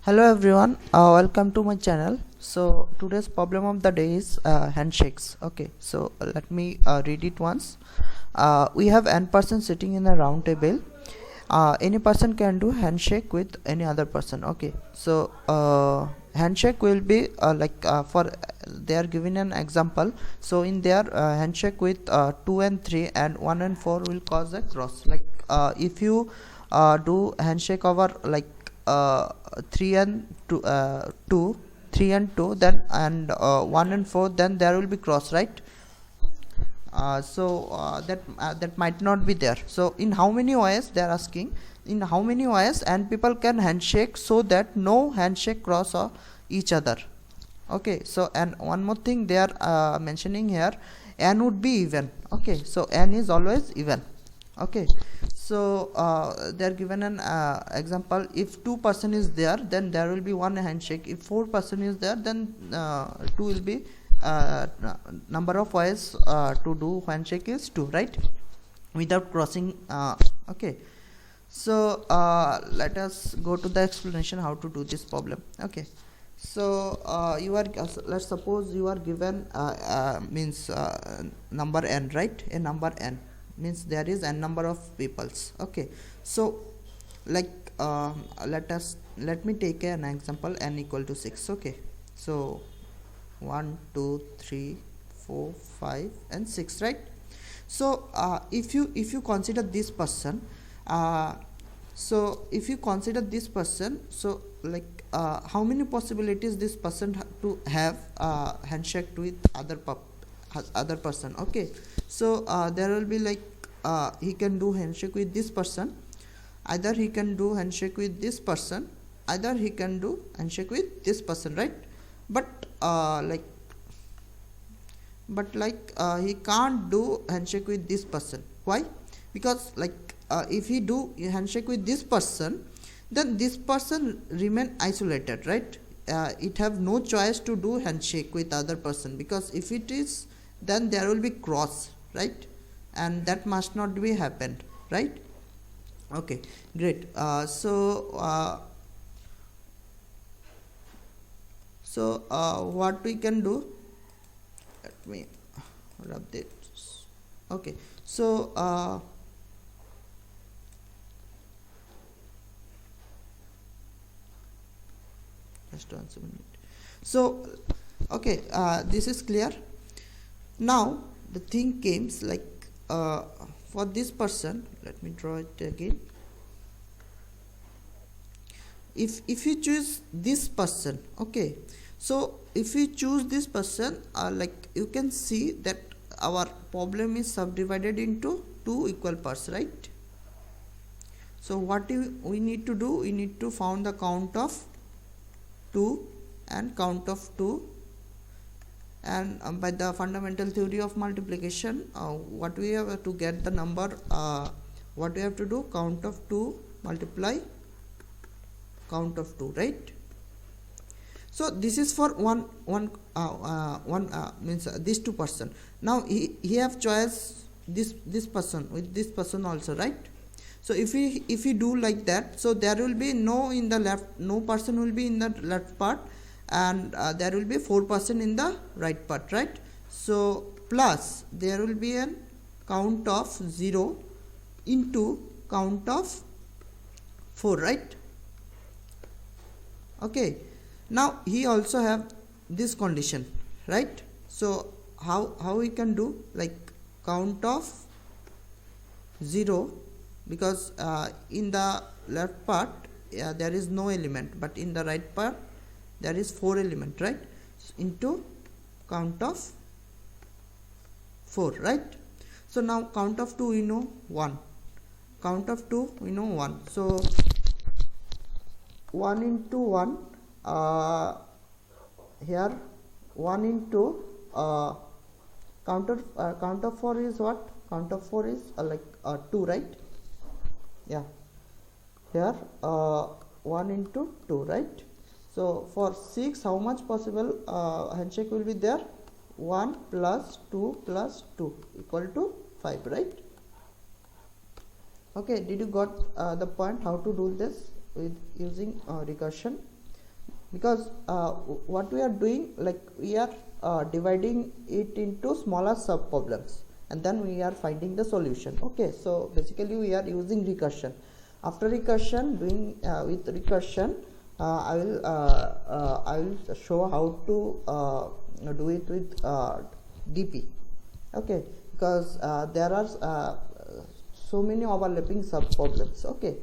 Hello everyone, welcome to my channel. So today's problem of the day is handshakes. Okay, so let me read it once. We have n person sitting in a round table. Any person can do handshake with any other person. Okay, so handshake will be for they are given an example. So in their handshake with 2 and 3 and 1 and 4 will cause a cross. Like if you do handshake over 3 and 2 3 and 2 then and 1 and 4, then there will be cross, right? That might not be there. So in how many ways they are asking, in how many ways and people can handshake so that no handshake cross each other. Okay, so and one more thing they are mentioning here, n would be even. Okay, so n is always even. Okay, so they are given an example. If 2 person is there, then there will be one handshake. If 4 person is there, then 2 will be number of ways to do handshake is 2, right, without crossing. Okay, so let us go to the explanation how to do this problem. Okay, so you are let's suppose you are given means number n, right? A number n means there is n number of peoples. Okay, so like let me take an example, n equal to 6. Okay, so 1 2 3 4 5 and 6, right? So if you consider this person, so if you consider this person, so like how many possibilities this person to have handshake with other person. Okay, so there will be like he can do handshake with this person, either he can do handshake with this person, either he can do handshake with this person, right? But he can't do handshake with this person. Why? Because if he do handshake with this person, then this person remain isolated, right? It have no choice to do handshake with other person, because if it is, then there will be cross, right? And that must not be happened, right? Okay, great. What we can do, let me rub this. Okay, so just 1 minute. So okay, this is clear. Now the thing comes like for this person, let me draw it again. If you choose this person, okay, so if you choose this person, like you can see that our problem is subdivided into 2 equal parts, right? So what we need to do, we need to find the count of 2 and count of 2, and by the fundamental theory of multiplication, what we have to get the number, what we have to do, count of 2 multiply count of 2, right? So this is for one means this 2 person. Now he have choice this person with this person also, right? So if we do like that, so there will be no in the left, no person will be in the left part, and there will be 4 person in the right part, right? So plus there will be an count of 0 into count of 4, right? Okay, now he also have this condition, right? So how we can do, like count of 0, because in the left part there is no element, but in the right part there is 4 element, right? Into count of 4, right? So now count of 2 we know 1, count of 2 we know 1, so 1 into 1, here 1 into count of 4 is what? Count of 4 is 2, right? Yeah, here 1 into 2, right? So for 6, how much possible handshake will be there? 1 plus 2 plus 2 equal to 5, right? Okay, did you got the point how to do this with using recursion? because what we are doing, like we are dividing it into smaller sub problems and then we are finding the solution. Okay, so basically we are using recursion. After recursion, doing with recursion, I will show how to do it with DP. Okay, because there are so many overlapping sub problems. Okay,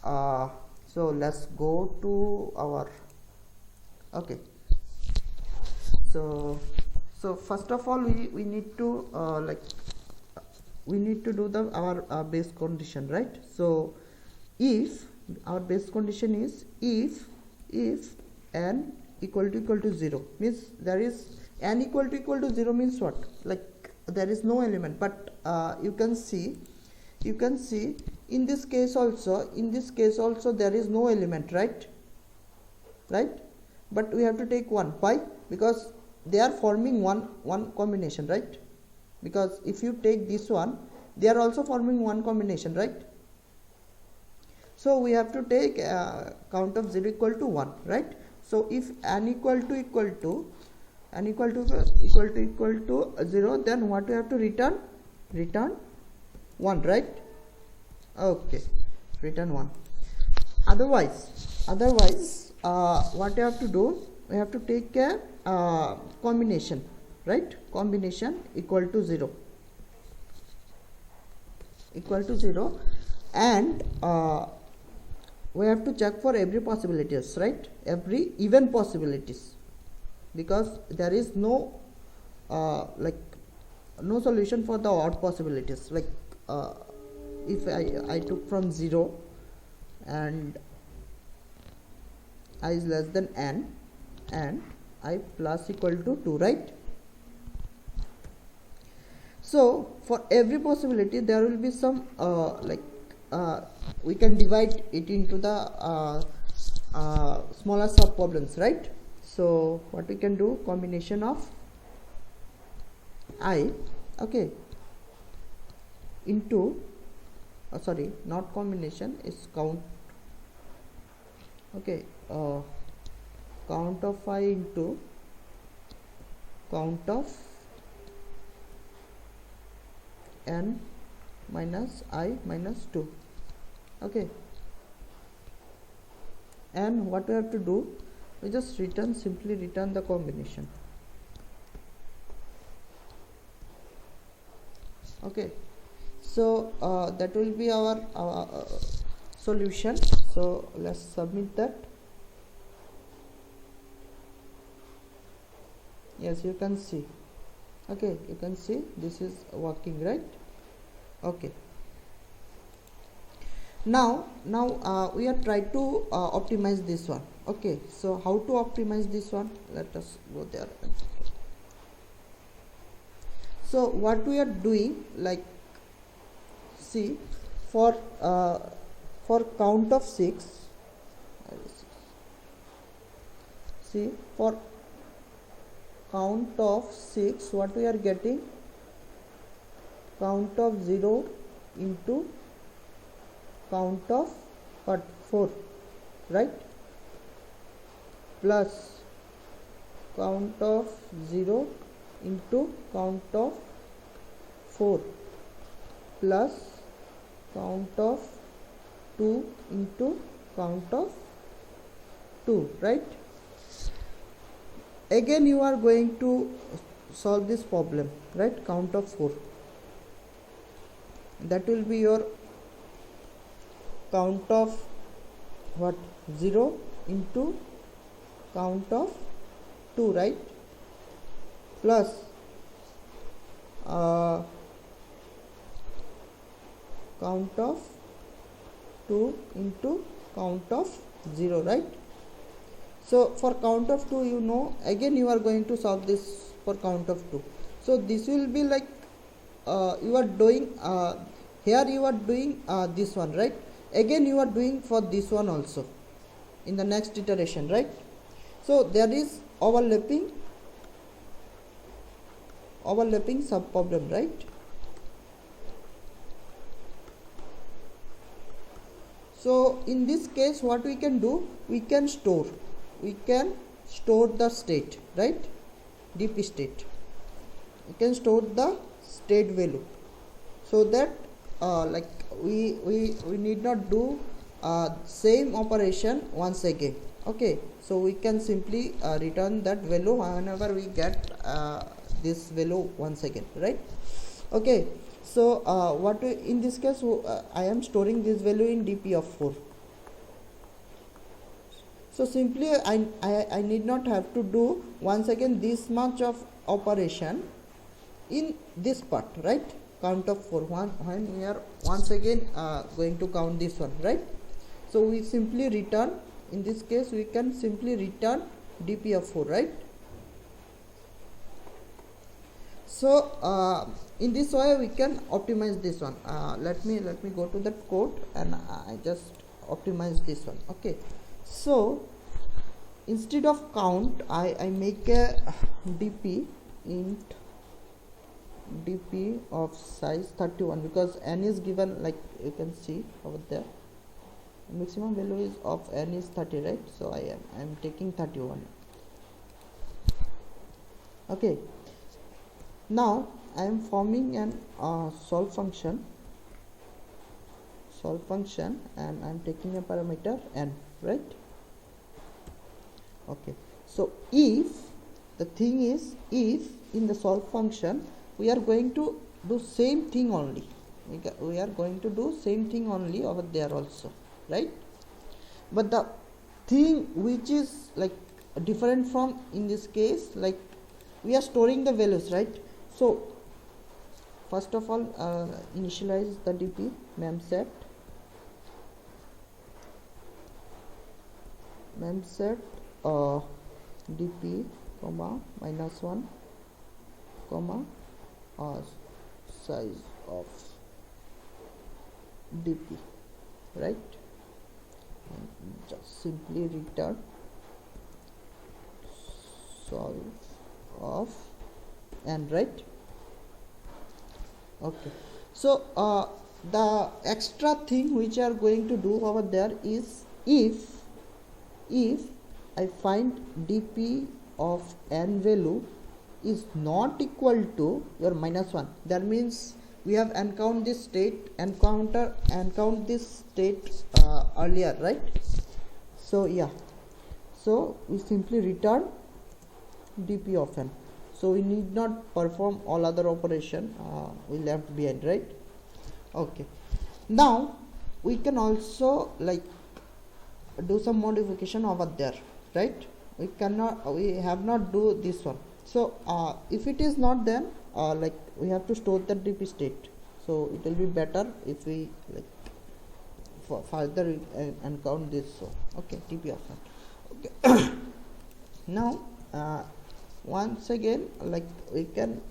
so let's go to our so first of all we need to we need to do the our base condition, right? So if our base condition is if n equal to 0, means there is n equal to 0 means what, like there is no element, but you can see in this case also there is no element, right? But we have to take one. Why? Because they are forming one combination, right? Because if you take this one, they are also forming one combination, right? So we have to take count of 0 equal to 1, right? So if n equal to 0, then what we have to return 1, right? Okay, return 1. Otherwise what you have to do, we have to take a combination, right? Combination equal to 0 and we have to check for every possibilities, right? Every even possibilities, because there is no like no solution for the odd possibilities. Like if I took from 0 and I is less than n and I plus equal to 2, right? So for every possibility there will be some we can divide it into the smaller sub problems, right? So what we can do, combination of I, okay, into sorry, not combination, is count. Okay, count of I into count of n minus I minus 2. Okay, and what we have to do, we just simply return the combination. Okay, so that will be our solution. So let's submit that. Yes, you can see. Okay, you can see this is working, right? Okay, now we are trying to optimize this one. Okay, so how to optimize this one, let us go there. So what we are doing, like see, for count of 6, see, for count of 6 what we are getting, count of 0 into count of what, 4, right? Plus count of 0 into count of 4 plus count of 2 into count of 2, right? Again you are going to solve this problem, right? Count of 4, that will be your count of what, 0 into count of 2, right? Plus count of 2 into count of 0, right? So for count of 2, you know, again you are going to solve this for count of 2. So this will be like you are doing here you are doing this one, right? Again you are doing for this one also in the next iteration, right? So there is overlapping sub problem, right? So in this case what we can do, we can store we can store the state, right? dp state, we can store the state value, so that like we need not do same operation once again. Okay, so we can simply return that value whenever we get this value once again, right? Okay, so in this case I am storing this value in dp of 4. So simply I need not have to do once again this much of operation in this part, right? Count of 4, when we are once again going to count this one, right? So we simply return, in this case we can simply return dp of 4, right? So in this way we can optimize this one. Let me go to that code and I just optimize this one. Okay, so instead of count I make a dp int dp of size 31, because n is given, like you can see over there, maximum value is of n is 30, right? So I am taking 31. Okay, now I am forming an solve function, and I am taking a parameter n, right? Okay, so if the thing is, if in the solve function we are going to do same thing only, we are going to do same thing only over there also, right? But the thing which is like different from in this case, like we are storing the values, right? So first of all initialize the dp memset dp comma -1 comma size of dp, right? And just simply return solve of n, right? Okay, so the extra thing which are going to do over there is, if I find dp of n value is not equal to your -1, that means we have encountered this state, encounter this state earlier, right? So yeah, so we simply return dp of n. So we need not perform all other operation we left behind, right? Okay, now we can also like do some modification over there, right? We have not do this one. So if it is not, then like we have to store the dp state. So it will be better if we like further encounter this. So okay, dp of n. Okay. Now once again, like we can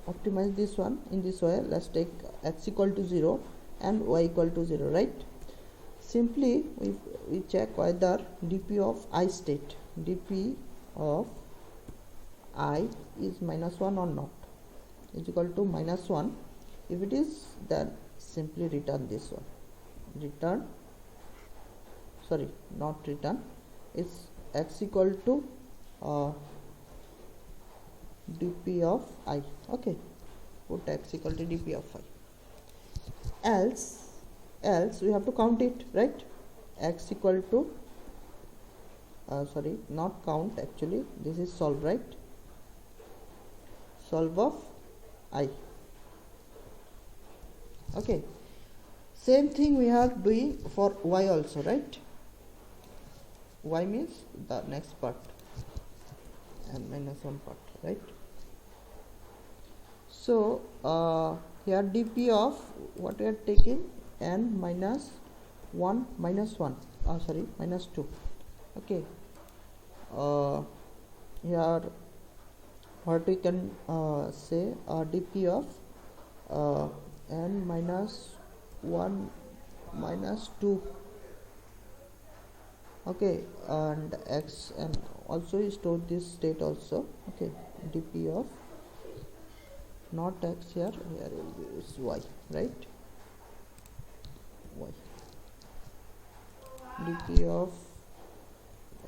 optimize this one in this way. Let's take x equal to 0 and y equal to 0, right? Simply we check whether dp of I state, dp of I is -1 or not, is equal to -1. If it is, then simply return this one, not return, is x equal to dp of I. Okay, put x equal to dp of I. Else we have to count it, right? X equal to not count, actually this is solve, right? Solve of I. Okay, same thing we are doing for y also, right? Y means the next part and -1 part, right? So here dp of what we are taking, n -1 -2. Okay, here what we can say dp of n -1 -2. Okay, and x, and also you store this state also. Okay, dp of not x, here is y, right? Y, dp of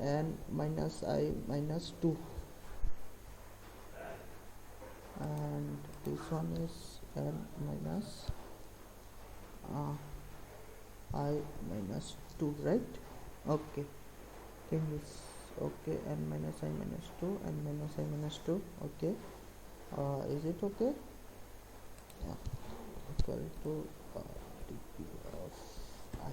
n minus I minus 2, and this one is n minus I minus 2, right? Okay, thing is okay, n minus I minus 2, n minus I minus 2. Okay, is it okay? Yeah, equal to dp of I.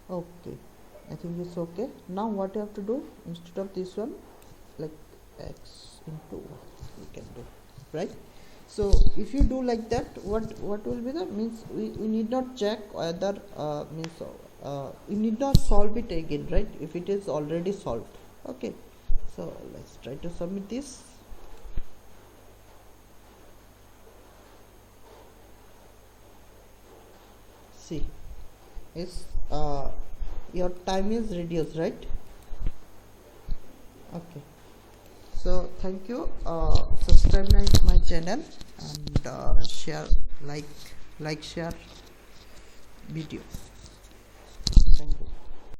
Okay, I think it's okay. Now what you have to do, instead of this one, like x into 1 we can do, right? So if you do like that, what will be the means, we need not check whether you need not solve it again, right, if it is already solved. Okay, so let's try to submit this. See, it's your time is reduced, right? Okay, so thank you. Subscribe my channel and share, like share video. Thank you.